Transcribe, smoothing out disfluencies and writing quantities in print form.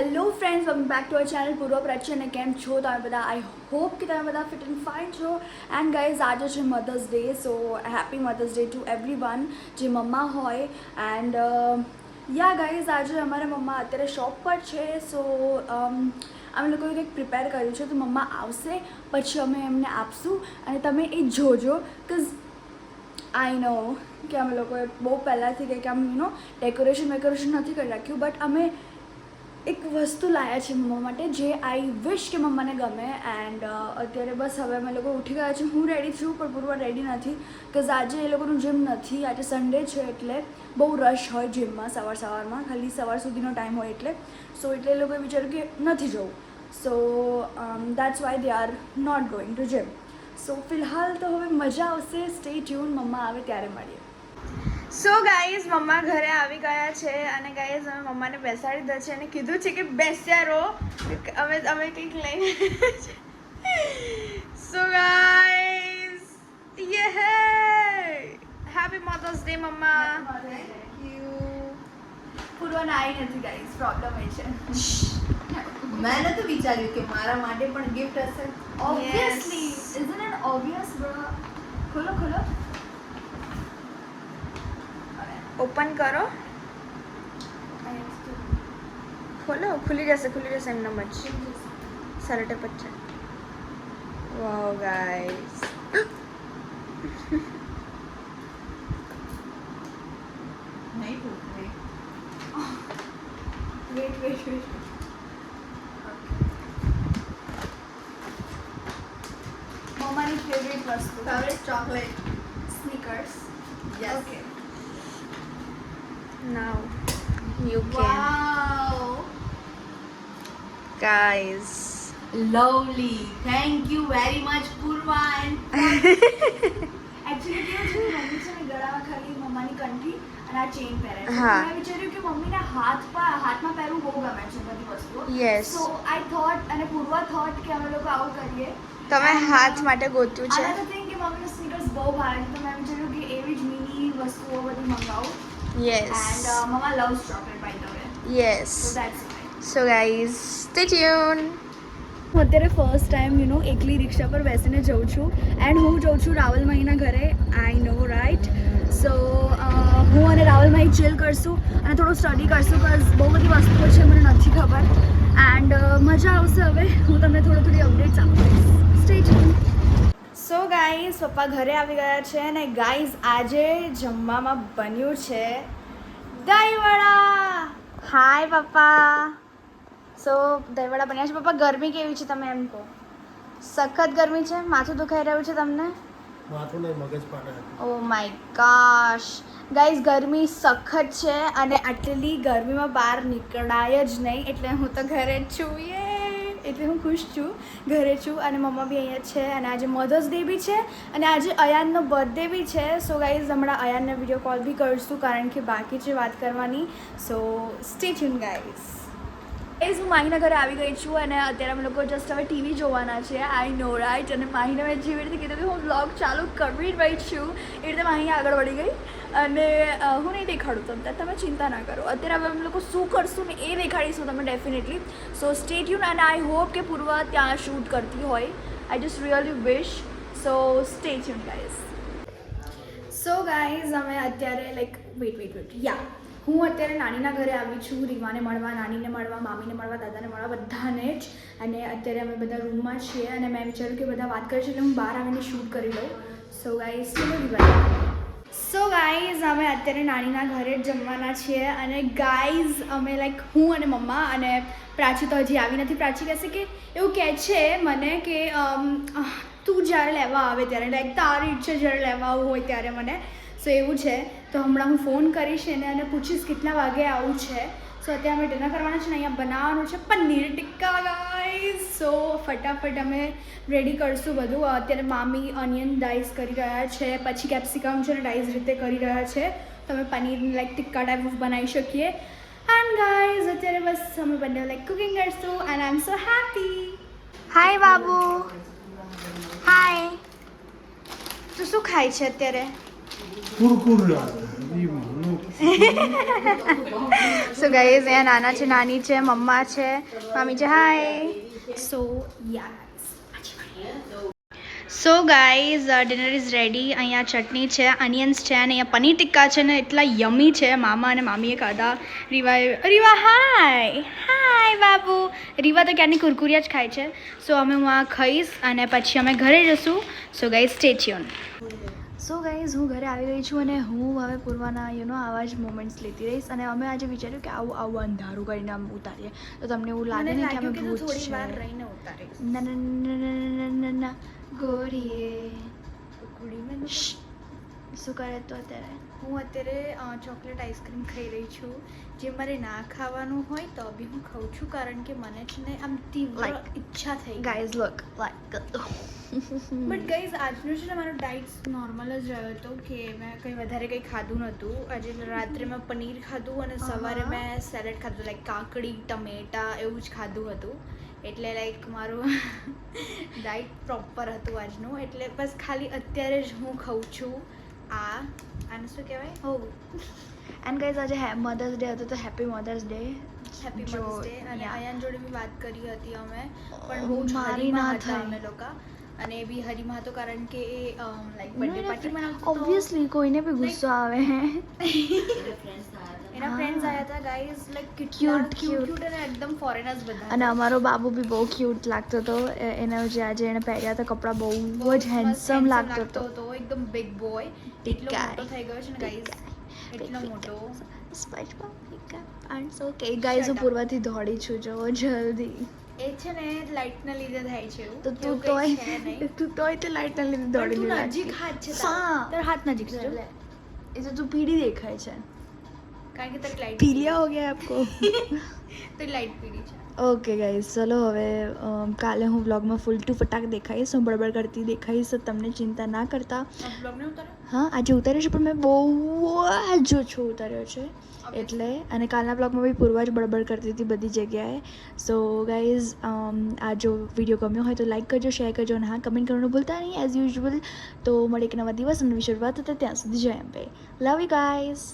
Hello friends, welcome back to our channel પૂર્વ પ્રાચી. અને કેમ છો તમે બધા? આઈ હોપ કે તમે બધા ફિટ એન્ડ ફાઇન છો. એન્ડ ગાઈઝ, આજે છે mother's day, so happy mother's day to everyone જે મમ્મા હોય. એન્ડ યા ગાઈઝ, આજે અમારા મમ્મા અત્યારે શોપ પર છે. સો અમે લોકોએ કંઈક પ્રિપેર કર્યું છે, તો મમ્મા આવશે પછી અમે એમને આપશું અને તમે એ જોજો. આઈ નો કે અમે લોકોએ બહુ પહેલાંથી કંઈક આમ ડેકોરેશન નથી કરી રાખ્યું, બટ અમે એક વસ્તુ લાવ્યા છે મમ્મા માટે જે આઈ વિશ કે મમ્માને ગમે. એન્ડ અત્યારે બસ હવે અમે લોકો ઉઠી ગયા છે. હું રેડી છું પણ પૂર્વ રેડી નથી, બિકોઝ આજે એ લોકોનું જીમ નથી. આજે સન્ડે છે એટલે બહુ રશ હોય જીમમાં સવારમાં, ખાલી સવાર સુધીનો ટાઈમ હોય એટલે એ લોકોએ વિચાર્યું કે નથી જવું. So that's why they are not going to gym. So ફિલહાલ તો હવે મજા આવશે. સ્ટે ટ્યુન, મમ્મા આવે ત્યારે મળીએ. સો ગાઈઝ, મમ્મા ઘરે આવી ગયા છે અને ગાઈઝ અમે મમ્માને બેસાડી દીધા છે અને કીધું છે કે બેસ્યા રહો, અમે કંઈક લઈને. સો ગાઈઝ, યે હે હેપી મધર્સ ડે મમ્મા. પૂર્વને આવી નથી ગાઈઝ, પ્રોબ્લેમ એ છે. મેં નતું વિચાર્યું કે મારા માટે પણ ગિફ્ટ હશે. Obviously, isn't it obvious bro? ખોલો ઓપન કરો. ખોલો, ખુલી જશે એમનામ જ. સરટે પચ્ચે. વાવ ગાઈસ, નહીં તૂટે. વેટ. મમ્માની ફેવરેટ વસ્તુ favourite chocolate. Snickers. Yes. Okay, now you can. Wow, Guys, lovely. Thank you very much Purva. And actually કેવું છે, મમ્મી છે ને ગળામાં ખાલી મમ્માની કંઠી અને આ ચેઇન પહેરે છે. હા. મેં વિચાર્યું કે મમ્મીને હાથમાં પહેરવું બહુ ગમે છે બધી વસ્તુઓ. Yes. સો આઈ થોટ અને પૂર્વા થોટ કે અમે લોકો આવું કરીએ. તમે And, હાથ માટે ગોત્યું છે. another thing કે મમ્મીને સ્નીકર્સ બહુ ભાવે છે, તો મેં વિચાર્યું કે એવી જ મિની વસ્તુઓ બધી મંગાવું. Yes and mama loves chocolate by the way. Yes so that's why. So guys, stay tune. હું અત્યારે ફર્સ્ટ ટાઈમ એકલી રિક્ષા પર બેસીને જઉં છું. એન્ડ હું જઉં છું રાવલ માહીના ઘરે. આઈ નો રાઈટ. સો હું અને રાવલ માહી ચિલ કરશું અને થોડું સ્ટડી કરશું, બિકોઝ બહુ બધી વસ્તુઓ છે મને નથી ખબર. એન્ડ મજા આવશે. હવે હું તમને થોડી અપડેટ્સ આપીશ. Stay tune. સો ગાઈઝ, પપ્પા ઘરે આવી ગયા છે અને ગાઈઝ આજે જમવામાં બન્યું છે દહીંવડા. હાય પપ્પા. સો દહીંવડા બન્યા છે. પપ્પા ગરમી કેવી છે તમે એમ કહો? સખત ગરમી છે? માથું દુખાઈ રહ્યું છે તમને? માથું નહીં, મગજ પાટે. ઓ માય ગોશ ગાઈઝ, ગરમી સખત છે અને આટલી ગરમીમાં બહાર નીકળાય જ નહીં, એટલે હું તો ઘરે જ છું. એટલે હું ખુશ છું, ઘરે છું. અને મમ્મા બી અહીંયા છે અને આજે મધર્સ ડે બી છે અને આજે અયાનનો બર્થડે બી છે. સો ગાઈઝ, હમણાં અયાનને વિડીયો કોલ બી કરીશું કારણ કે બાકી છે વાત કરવાની. સો સ્ટે ટ્યુન ગાઈઝ. હું માહીના ઘરે આવી ગઈ છું અને અત્યારે અમે લોકો જસ્ટ હવે ટીવી જોવાના છે. આઈ નો રાઈટ. અને માહીને મેં જેવી રીતે કીધું કે હું બ્લોગ ચાલુ કરી રહી છું, એ રીતે માહી આગળ વળી ગઈ અને હું નહીં દેખાડું તમને, તમે ચિંતા ના કરો. અત્યારે હવે અમે લોકો શું કરશું ને એ દેખાડીશું તમને ડેફિનેટલી. સો સ્ટે ટ્યુન. અને આઈ હોપ કે પૂર્વ ત્યાં શૂટ કરતી હોય. I just really wish. So stay tune guys. So guys, અમે અત્યારે વેટ યા હું અત્યારે નાનીના ઘરે આવી છું, રીમાને મળવા, નાનીને મળવા, મામીને મળવા, દાદાને મળવા, બધાને જ. અને અત્યારે અમે બધા રૂમમાં છીએ અને મેં વિચાર્યું કે બધા વાત કરે છે એટલે હું બહાર આવીને શૂટ કરી લઉં. સો ગાઈઝ, અમે અત્યારે નાનીના ઘરે જ જમવાના છીએ અને ગાઈઝ અમે હું અને મમ્મા અને પ્રાચી તો હજી આવી નથી. પ્રાચી કહેશે કે એવું કહે છે મને કે તું જ્યારે લેવા આવે ત્યારે તારી ઈચ્છા જ્યારે લેવા આવવું હોય ત્યારે મને. સો એવું છે. તો હમણાં હું ફોન કરીશ એને અને પૂછીશ કેટલા વાગે આવું છે. સો અત્યારે અમે ડિનર કરવાના છે ને અહીંયા બનાવવાનું છે પનીર ટિક્કા ગાઈઝ. સો ફટાફટ અમે રેડી કરશું બધું. અત્યારે મામી ઓનિયન ડાઈસ કરી રહ્યા છે, પછી કેપ્સિકમ છે ને ડાઈસ રીતે કરી રહ્યા છે. તો અમે પનીર ટિક્કા ટાઈપ ઓફ બનાવી શકીએ. એન્ડ ગાઈઝ, અત્યારે બસ અમે બંને કુકિંગ કરશું and I am so happy. Hi બાબુ. હાય. તું શું ખાય છે અત્યારે? કુરકુરા. સો ગાઈઝ અહીંયા નાના છે, નાની છે, મમ્મા છે, મામી છે. Hi. So guys dinner is ready. અહીંયા ચટણી છે, અનિયન્સ છે અને અહીંયા પનીર ટિક્કા છે ને એટલા યમી છે. મામા અને મામીએ ખાધા. રીવા હાય હાય બાબુ. રીવા તો ક્યારની કુરકુરિયા જ ખાય છે. સો અમે હું આ ખાઈશ અને પછી અમે ઘરે જશું. સો guys stay tune. So guys હું ઘરે આવી ગઈ છું અને હું હવે પૂર્વાના આવા જ મોમેન્ટ્સ લેતી રહીશ. અને અમે આજે વિચાર્યું કે આવું અંધારું કરીને આમ ઉતારીએ તો તમને એવું લાગે ને કે અમે ભૂત થોડી વાર છે. રહીને ઉતારીશ. ના ના ના ના ના ના ગોરીએ. શું કરે તો અત્યારે? હું અત્યારે ચોકલેટ આઈસ્ક્રીમ ખાઈ રહી છું, જે મારે ના ખાવાનું હોય તો બી હું ખાઉં છું, કારણ કે મને છે ને આમ તીવ્ર Like, ઈચ્છા થઈ ગઈ. Guys look like but guys આજનો છે ને મારો ડાયટ નોર્મલ જ રહ્યો હતો કે મેં કંઈ વધારે કંઈ ખાધું નહોતું. આજે રાત્રે મેં પનીર ખાધું અને સવારે મેં સેલેડ ખાધું, લાઈક કાકડી ટમેટા એવું જ ખાધું હતું. એટલે લાઈક મારું ડાયટ પ્રોપર હતું આજનું. એટલે બસ ખાલી અત્યારે જ હું ખાઉં છું આને શું કહેવાય? હો એન્ડ ગાઈઝ આજે મધર્સ ડે હતો તો happy mother's day. Happy mother's day. અને અયાન જોડે બી વાત કરી હતી અમે, પણ બહુ બહુ જ મારી હરીમાં ના હતા થઈ. અમે લોકો. અને એ બી હરીમાં હતો કારણ કે એ લાઈક બર્થડે પાર્ટી મનાવતો હતો. ઓબ્વિયસલી કોઈને બી ગુસ્સો આવે હે. એના ફ્રેન્ડ્સ આવ્યા હતા ગાઈઝ, લાઈક કેટલા Cute, cute. ક્યુટ અને એકદમ ફોરેનર્સ બધા અને હતા. અમારો બાબુ બી બહુ ક્યુટ લાગતો હતો. એના જે આજે એણે પહેર્યા હતા કપડાં બહુ બહુ જ હેન્ડસમ લાગતો હતો. એકદમ બિગ બોય. એટલો ટીકા. મોટો થઈ ગયો છે ને ગાઈઝ, એટલો મોટો. ઓકે ગાઈઝ હું પૂર્વથી દોડી છું, જો જલ્દી. એ છે ને લાઇટના લીધે થાય છે એવું. તો તું એવું કંઈ છે નહીં. તોય તે લાઈટના લીધે પણ દોડી તું લીધા. નજીક હાથ છે હા. તારો હાથ નજીક છે જો. એ તો તું પીળી દેખાય છે. કારણ કે તારી લાઇટ પીલિયા હો ગયા આપકો. તારી લાઇટ પીળી છે. ઓકે ગાઈઝ ચલો હવે કાલે હું વ્લોગમાં ફૂલ ટુ ફટાક દેખાઈશ. હું બળબડ કરતી દેખાઈશ, તો તમને ચિંતા ના કરતા. બ્લોગ ને ઉતારો. હા આજે ઉતાર્યો છે પણ મેં બહુ જ ઓછો ઉતાર્યો છે એટલે. અને કાલના બ્લોગમાં બી પૂર્વા જ બળબડ કરતી હતી બધી જગ્યાએ. સો ગાઈઝ આ જો વિડીયો ગમ્યો હોય તો લાઈક કરજો, શેર કરજો અને હા કમેન્ટ કરવાનું ભૂલતા નહીં એઝ યુઝ્યુઅલ. તો મળે એક નવા દિવસ અને નવી શરૂઆત હતા. ત્યાં સુધી જય અંબે. Love you guys.